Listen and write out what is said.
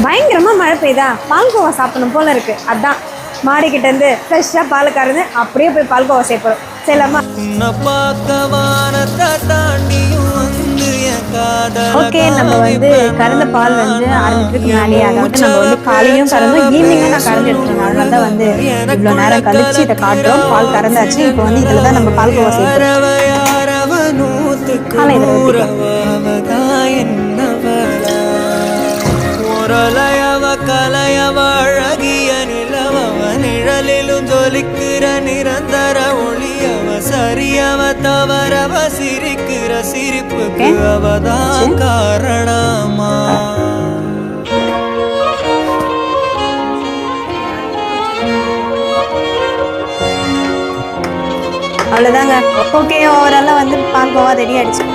பயங்கரமாக மழை பெய்யுதா, பால்கோவா சாப்பிடணும் போல இருக்கு. அதான் மாடிக்கிட்ட இருந்து ஃப்ரெஷ்ஷாக பால் கறந்து அப்படியே போய் பால்கோவா சேர்ப்போம். சரிலாமா? ஓகே, நம்ம வந்து கறந்த பால் வந்து ஆரம்பிக்கிறதுக்கு முன்னாடியே, அதாவது நம்ம வந்து காலையும் கறந்தோம், ஈவினிங்கும் நான் கறந்து எடுத்துருந்தேன். அதனால தான் வந்து இவ்வளோ நேரம் கழிச்சு இதை காட்டுறோம். பால் கறந்தாச்சு. இப்போ வந்து இதில் தான் நம்ம பால்கோவா சேர்ப்போம். காலை இதில் கலையவ அழகிய நிலவவ நிழலிலும் ஜொலிக்கிற நிரந்தர ஒளியவ சரியவ தவறவ சிரிக்கிற சிரிப்புக்கு அவதான் காரணமா. அவ்வளோதாங்க. ஓகே, ஓவராலாக வந்து பால்கோவா ரெடி ஆயிடுச்சு.